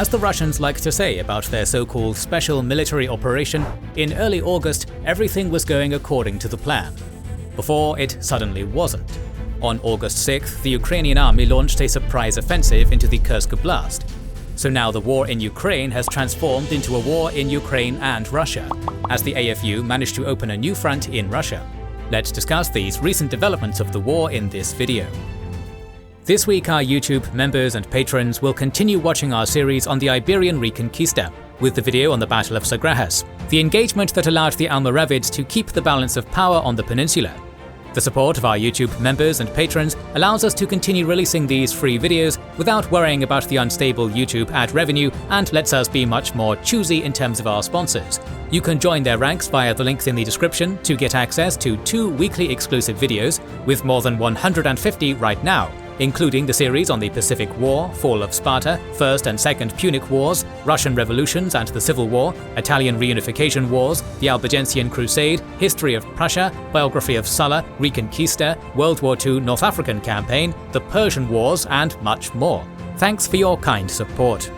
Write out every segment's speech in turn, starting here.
As the Russians like to say about their so-called special military operation, in early August everything was going according to the plan. Before it suddenly wasn't. On August 6th, the Ukrainian army launched a surprise offensive into the Kursk Oblast. So now the war in Ukraine has transformed into a war in Ukraine and Russia, as the AFU managed to open a new front in Russia. Let's discuss these recent developments of the war in this video. This week our YouTube members and patrons will continue watching our series on the Iberian Reconquista, with the video on the Battle of Sagrajas, the engagement that allowed the Almoravids to keep the balance of power on the peninsula. The support of our YouTube members and patrons allows us to continue releasing these free videos without worrying about the unstable YouTube ad revenue and lets us be much more choosy in terms of our sponsors. You can join their ranks via the links in the description to get access to 2 weekly exclusive videos, with more than 150 right now, including the series on the Pacific War, Fall of Sparta, First and Second Punic Wars, Russian Revolutions and the Civil War, Italian Reunification Wars, the Albigensian Crusade, History of Prussia, Biography of Sulla, Reconquista, World War II North African Campaign, the Persian Wars, and much more. Thanks for your kind support.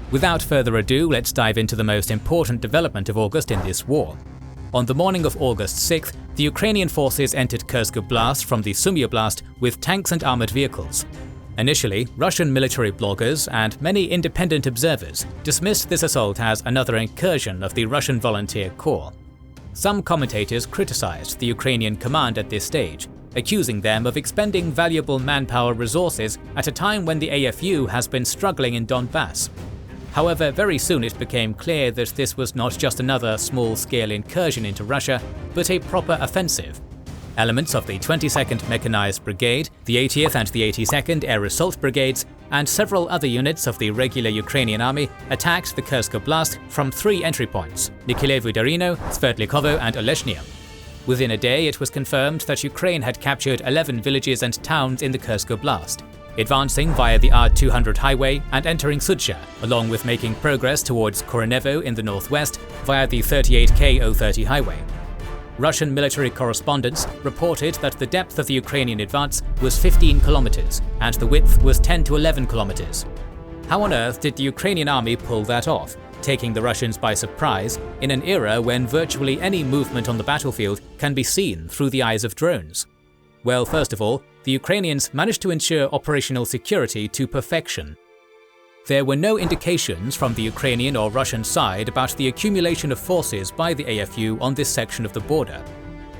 Without further ado, let's dive into the most important development of August in this war. On the morning of August 6th, the Ukrainian forces entered Kursk Oblast from the Sumy Oblast with tanks and armored vehicles. Initially, Russian military bloggers and many independent observers dismissed this assault as another incursion of the Russian Volunteer Corps. Some commentators criticized the Ukrainian command at this stage, accusing them of expending valuable manpower resources at a time when the AFU has been struggling in Donbass. However, very soon it became clear that this was not just another small-scale incursion into Russia, but a proper offensive. Elements of the 22nd Mechanized Brigade, the 80th and the 82nd Air Assault Brigades, and several other units of the regular Ukrainian army attacked the Kursk Oblast from 3 entry points: Nikilevo Darino, Sverdlikovo and Oleshnia. Within a day it was confirmed that Ukraine had captured 11 villages and towns in the Kursk Oblast, advancing via the R200 highway and entering Sudzha, along with making progress towards Koronevo in the northwest via the 38K030 highway. Russian military correspondents reported that the depth of the Ukrainian advance was 15 kilometers and the width was 10 to 11 kilometers. How on earth did the Ukrainian army pull that off, taking the Russians by surprise in an era when virtually any movement on the battlefield can be seen through the eyes of drones? Well, first of all, the Ukrainians managed to ensure operational security to perfection. There were no indications from the Ukrainian or Russian side about the accumulation of forces by the AFU on this section of the border.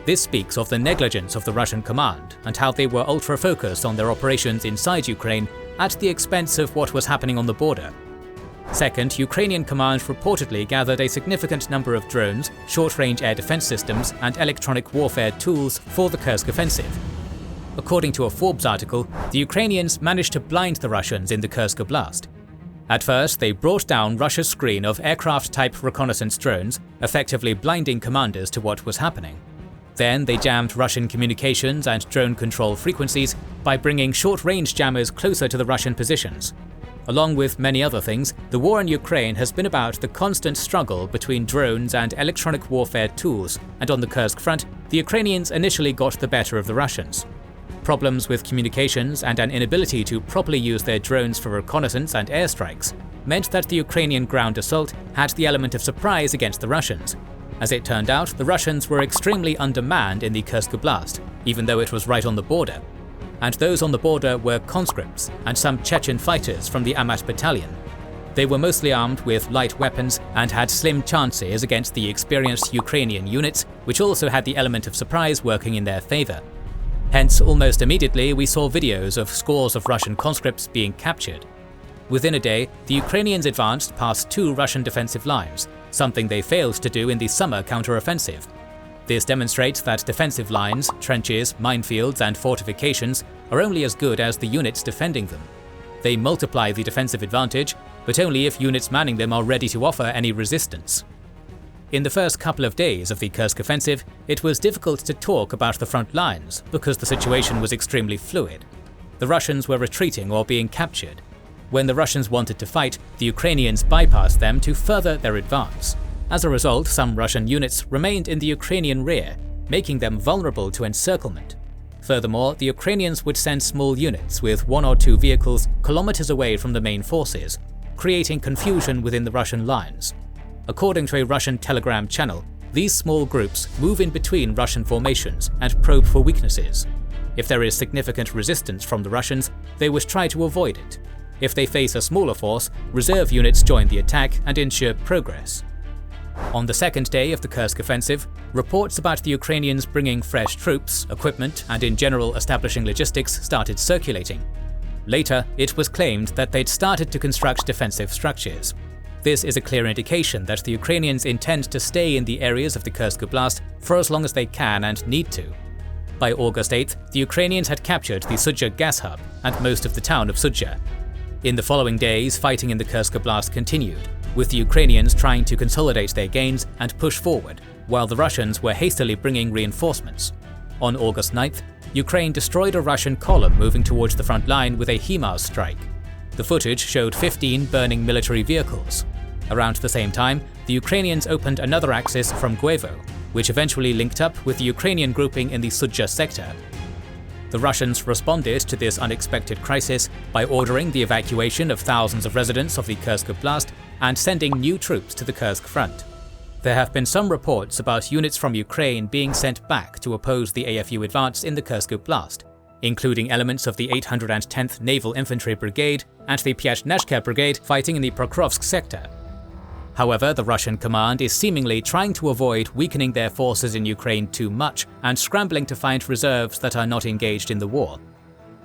This speaks of the negligence of the Russian command and how they were ultra-focused on their operations inside Ukraine at the expense of what was happening on the border. Second, Ukrainian command reportedly gathered a significant number of drones, short-range air defense systems, and electronic warfare tools for the Kursk offensive. According to a Forbes article, the Ukrainians managed to blind the Russians in the Kursk Oblast. At first, they brought down Russia's screen of aircraft-type reconnaissance drones, effectively blinding commanders to what was happening. Then they jammed Russian communications and drone control frequencies by bringing short-range jammers closer to the Russian positions. Along with many other things, the war in Ukraine has been about the constant struggle between drones and electronic warfare tools, and on the Kursk front, the Ukrainians initially got the better of the Russians. Problems with communications and an inability to properly use their drones for reconnaissance and airstrikes meant that the Ukrainian ground assault had the element of surprise against the Russians. As it turned out, the Russians were extremely undermanned in the Kursk Oblast, even though it was right on the border. And those on the border were conscripts and some Chechen fighters from the Amat battalion. They were mostly armed with light weapons and had slim chances against the experienced Ukrainian units, which also had the element of surprise working in their favor. Hence, almost immediately we saw videos of scores of Russian conscripts being captured. Within a day, the Ukrainians advanced past 2 Russian defensive lines, something they failed to do in the summer counter-offensive. This demonstrates that defensive lines, trenches, minefields and fortifications are only as good as the units defending them. They multiply the defensive advantage, but only if units manning them are ready to offer any resistance. In the first couple of days of the Kursk offensive, it was difficult to talk about the front lines because the situation was extremely fluid. The Russians were retreating or being captured. When the Russians wanted to fight, the Ukrainians bypassed them to further their advance. As a result, some Russian units remained in the Ukrainian rear, making them vulnerable to encirclement. Furthermore, the Ukrainians would send small units with 1 or 2 vehicles kilometers away from the main forces, creating confusion within the Russian lines. According to a Russian Telegram channel, these small groups move in between Russian formations and probe for weaknesses. If there is significant resistance from the Russians, they would try to avoid it. If they face a smaller force, reserve units join the attack and ensure progress. On the second day of the Kursk offensive, reports about the Ukrainians bringing fresh troops, equipment, and in general establishing logistics started circulating. Later, it was claimed that they'd started to construct defensive structures. This is a clear indication that the Ukrainians intend to stay in the areas of the Kursk Oblast for as long as they can and need to. By August 8th, the Ukrainians had captured the Sudzha gas hub and most of the town of Sudzha. In the following days, fighting in the Kursk Oblast continued, with the Ukrainians trying to consolidate their gains and push forward, while the Russians were hastily bringing reinforcements. On August 9th, Ukraine destroyed a Russian column moving towards the front line with a HIMARS strike. The footage showed 15 burning military vehicles. Around the same time, the Ukrainians opened another axis from Guevo, which eventually linked up with the Ukrainian grouping in the Sudzha sector. The Russians responded to this unexpected crisis by ordering the evacuation of thousands of residents of the Kursk Oblast and sending new troops to the Kursk front. There have been some reports about units from Ukraine being sent back to oppose the AFU advance in the Kursk Oblast, including elements of the 810th Naval Infantry Brigade and the Pyatnashka Brigade fighting in the Pokrovsk sector. However, the Russian command is seemingly trying to avoid weakening their forces in Ukraine too much and scrambling to find reserves that are not engaged in the war.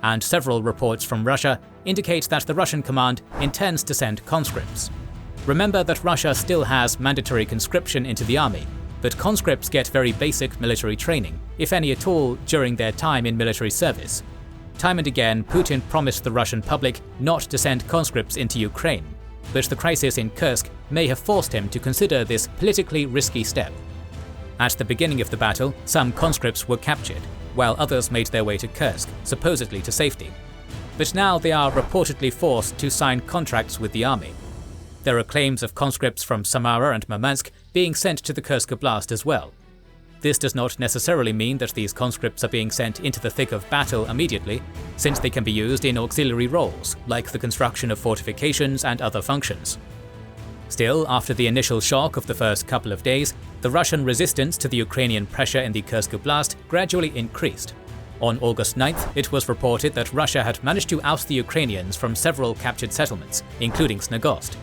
And several reports from Russia indicate that the Russian command intends to send conscripts. Remember that Russia still has mandatory conscription into the army, but conscripts get very basic military training, if any at all, during their time in military service. Time and again, Putin promised the Russian public not to send conscripts into Ukraine, but the crisis in Kursk may have forced him to consider this politically risky step. At the beginning of the battle, some conscripts were captured, while others made their way to Kursk, supposedly to safety. But now they are reportedly forced to sign contracts with the army. There are claims of conscripts from Samara and Murmansk being sent to the Kursk Oblast as well. This does not necessarily mean that these conscripts are being sent into the thick of battle immediately, since they can be used in auxiliary roles, like the construction of fortifications and other functions. Still, after the initial shock of the first couple of days, the Russian resistance to the Ukrainian pressure in the Kursk Oblast gradually increased. On August 9th, it was reported that Russia had managed to oust the Ukrainians from several captured settlements, including Snagost.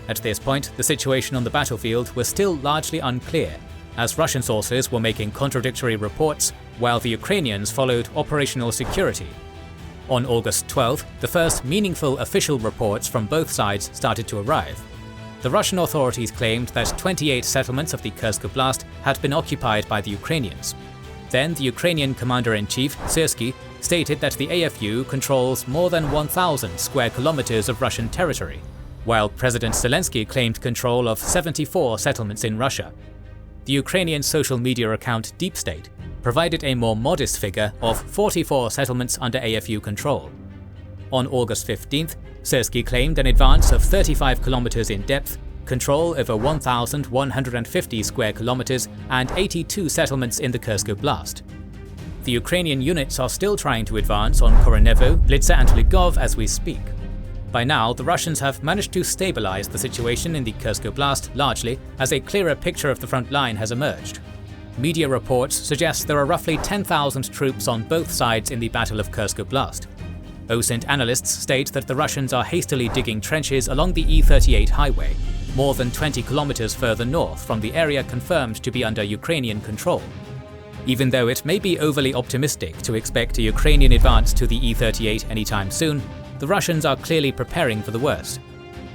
At this point, the situation on the battlefield was still largely unclear, as Russian sources were making contradictory reports, while the Ukrainians followed operational security. On August 12th, the first meaningful official reports from both sides started to arrive. The Russian authorities claimed that 28 settlements of the Kursk Oblast had been occupied by the Ukrainians. Then the Ukrainian commander-in-chief, Syrsky, stated that the AFU controls more than 1,000 square kilometers of Russian territory, while President Zelensky claimed control of 74 settlements in Russia. The Ukrainian social media account Deep State provided a more modest figure of 44 settlements under AFU control. On August 15th, Syrsky claimed an advance of 35 kilometers in depth, control over 1,150 square kilometers, and 82 settlements in the Kursk Oblast. The Ukrainian units are still trying to advance on Koronevo, Blitza and Lygov as we speak. By now, the Russians have managed to stabilize the situation in the Kursk Oblast largely, as a clearer picture of the front line has emerged. Media reports suggest there are roughly 10,000 troops on both sides in the Battle of Kursk Oblast. OSINT analysts state that the Russians are hastily digging trenches along the E38 highway, more than 20 kilometers further north from the area confirmed to be under Ukrainian control. Even though it may be overly optimistic to expect a Ukrainian advance to the E38 anytime soon, the Russians are clearly preparing for the worst.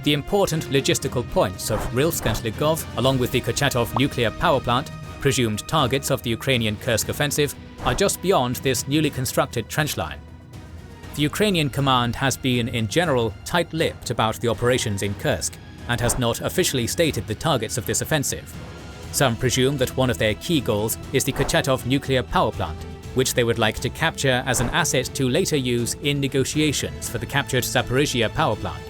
The important logistical points of Rilsk and Lygov, along with the Kurchatov nuclear power plant, presumed targets of the Ukrainian Kursk offensive, are just beyond this newly constructed trench line. The Ukrainian command has been, in general, tight-lipped about the operations in Kursk, and has not officially stated the targets of this offensive. Some presume that one of their key goals is the Kurchatov nuclear power plant, which they would like to capture as an asset to later use in negotiations for the captured Zaporizhzhia power plant.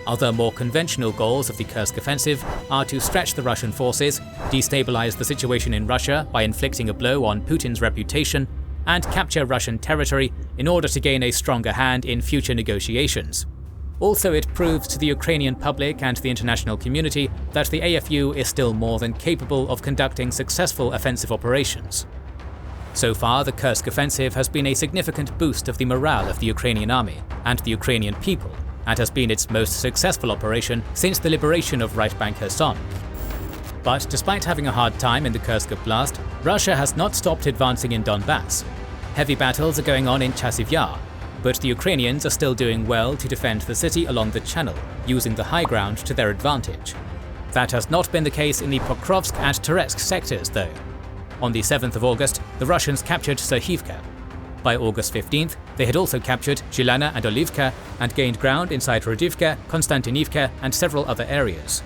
Other more conventional goals of the Kursk offensive are to stretch the Russian forces, destabilize the situation in Russia by inflicting a blow on Putin's reputation, and capture Russian territory in order to gain a stronger hand in future negotiations. Also, it proves to the Ukrainian public and the international community that the AFU is still more than capable of conducting successful offensive operations. So far, the Kursk offensive has been a significant boost of the morale of the Ukrainian army and the Ukrainian people, and has been its most successful operation since the liberation of right bank Kherson. But despite having a hard time in the Kursk Oblast, Russia has not stopped advancing in Donbass. Heavy battles are going on in Chasiv Yar, but the Ukrainians are still doing well to defend the city along the channel, using the high ground to their advantage. That has not been the case in the Pokrovsk and Toretsk sectors, though. On the 7th of August, the Russians captured Serhivka. By August 15th, they had also captured Zhelana and Olivka and gained ground inside Rodivka, Konstantinivka, and several other areas.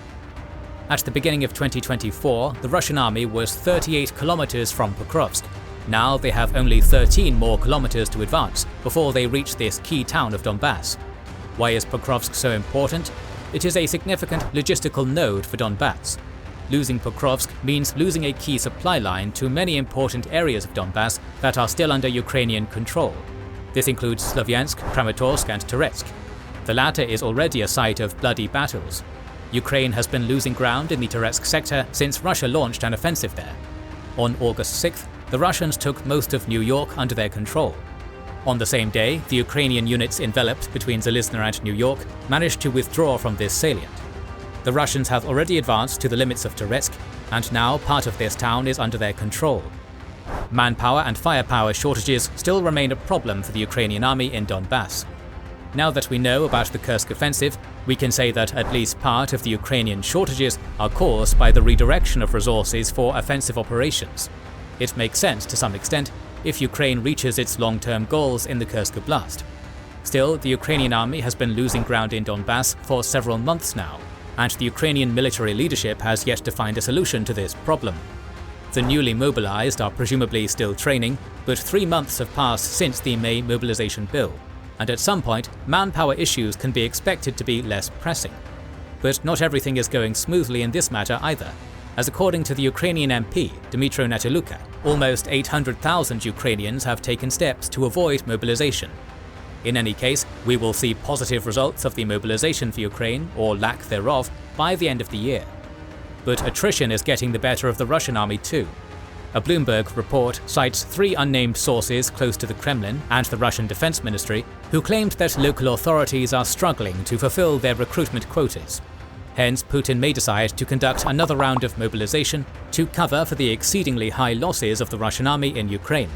At the beginning of 2024, the Russian army was 38 kilometers from Pokrovsk. Now they have only 13 more kilometers to advance before they reach this key town of Donbass. Why is Pokrovsk so important? It is a significant logistical node for Donbass. Losing Pokrovsk means losing a key supply line to many important areas of Donbass that are still under Ukrainian control. This includes Slavyansk, Kramatorsk, and Toretsk. The latter is already a site of bloody battles. Ukraine has been losing ground in the Toretsk sector since Russia launched an offensive there. On August 6th, the Russians took most of New York under their control. On the same day, the Ukrainian units enveloped between Zalizna and New York managed to withdraw from this salient. The Russians have already advanced to the limits of Toretsk, and now part of this town is under their control. Manpower and firepower shortages still remain a problem for the Ukrainian army in Donbass. Now that we know about the Kursk offensive, we can say that at least part of the Ukrainian shortages are caused by the redirection of resources for offensive operations. It makes sense to some extent if Ukraine reaches its long-term goals in the Kursk Oblast. Still, the Ukrainian army has been losing ground in Donbass for several months now, and the Ukrainian military leadership has yet to find a solution to this problem. The newly mobilized are presumably still training, but 3 months have passed since the May mobilization bill, and at some point, manpower issues can be expected to be less pressing. But not everything is going smoothly in this matter either, as according to the Ukrainian MP, Dmytro Nataluka, almost 800,000 Ukrainians have taken steps to avoid mobilization. In any case, we will see positive results of the mobilization for Ukraine, or lack thereof, by the end of the year. But attrition is getting the better of the Russian army too. A Bloomberg report cites 3 unnamed sources close to the Kremlin and the Russian Defense Ministry who claimed that local authorities are struggling to fulfill their recruitment quotas. Hence, Putin may decide to conduct another round of mobilization to cover for the exceedingly high losses of the Russian army in Ukraine.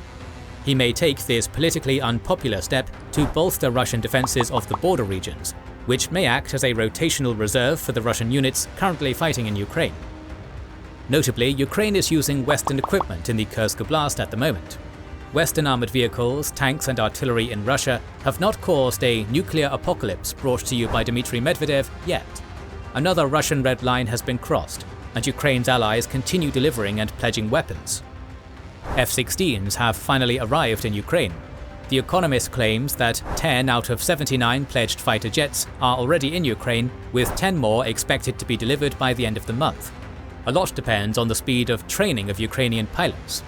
He may take this politically unpopular step to bolster Russian defenses of the border regions, which may act as a rotational reserve for the Russian units currently fighting in Ukraine. Notably, Ukraine is using Western equipment in the Kursk Oblast at the moment. Western armored vehicles, tanks and artillery in Russia have not caused a nuclear apocalypse brought to you by Dmitry Medvedev yet. Another Russian red line has been crossed, and Ukraine's allies continue delivering and pledging weapons. F-16s have finally arrived in Ukraine. The Economist claims that 10 out of 79 pledged fighter jets are already in Ukraine, with 10 more expected to be delivered by the end of the month. A lot depends on the speed of training of Ukrainian pilots.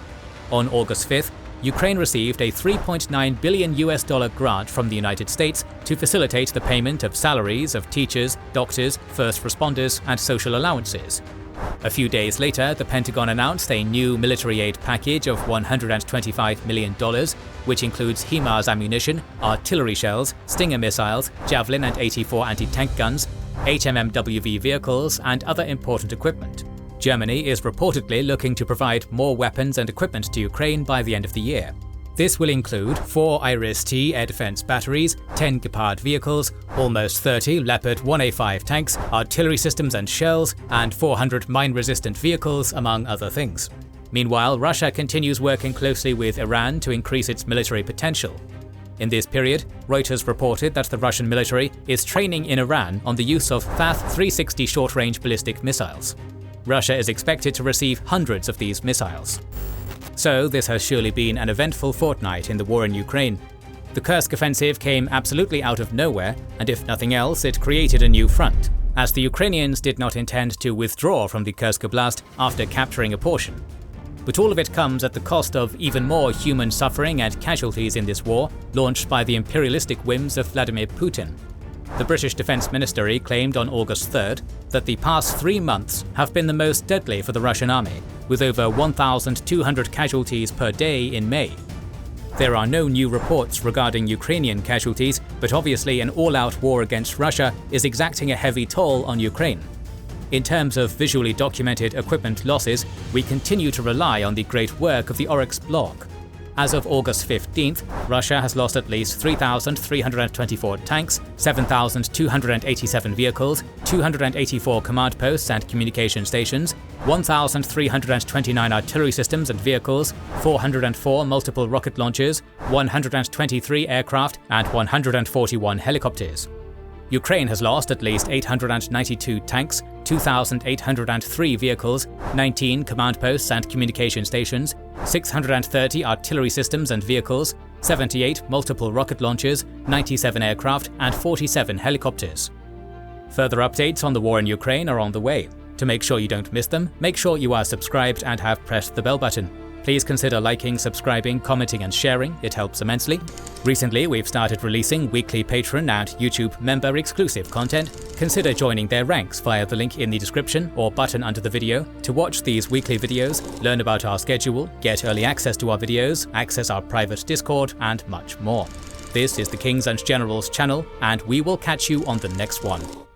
On August 5th, Ukraine received a $3.9 billion grant from the United States to facilitate the payment of salaries of teachers, doctors, first responders, and social allowances. A few days later, the Pentagon announced a new military aid package of $125 million, which includes HIMARS ammunition, artillery shells, Stinger missiles, Javelin and AT-4 anti-tank guns, HMMWV vehicles, and other important equipment. Germany is reportedly looking to provide more weapons and equipment to Ukraine by the end of the year. This will include 4 Iris-T air defense batteries, 10 Gepard vehicles, almost 30 Leopard 1A5 tanks, artillery systems and shells, and 400 mine-resistant vehicles, among other things. Meanwhile, Russia continues working closely with Iran to increase its military potential. In this period, Reuters reported that the Russian military is training in Iran on the use of THAAD-360 short-range ballistic missiles. Russia is expected to receive hundreds of these missiles. So this has surely been an eventful fortnight in the war in Ukraine. The Kursk offensive came absolutely out of nowhere, and if nothing else, it created a new front, as the Ukrainians did not intend to withdraw from the Kursk Oblast after capturing a portion. But all of it comes at the cost of even more human suffering and casualties in this war, launched by the imperialistic whims of Vladimir Putin. The British Defence Ministry claimed on August 3rd that the past 3 months have been the most deadly for the Russian army, with over 1,200 casualties per day in May. There are no new reports regarding Ukrainian casualties, but obviously an all-out war against Russia is exacting a heavy toll on Ukraine. In terms of visually documented equipment losses, we continue to rely on the great work of the Oryx blog. As of August 15th, Russia has lost at least 3,324 tanks, 7,287 vehicles, 284 command posts and communication stations, 1,329 artillery systems and vehicles, 404 multiple rocket launchers, 123 aircraft, and 141 helicopters. Ukraine has lost at least 892 tanks, 2,803 vehicles, 19 command posts and communication stations, 630 artillery systems and vehicles, 78 multiple rocket launchers, 97 aircraft, and 47 helicopters. Further updates on the war in Ukraine are on the way. To make sure you don't miss them, make sure you are subscribed and have pressed the bell button. Please consider liking, subscribing, commenting and sharing, it helps immensely. Recently, we've started releasing weekly Patreon and YouTube member exclusive content. Consider joining their ranks via the link in the description or button under the video to watch these weekly videos, learn about our schedule, get early access to our videos, access our private Discord, and much more. This is the Kings and Generals channel, and we will catch you on the next one.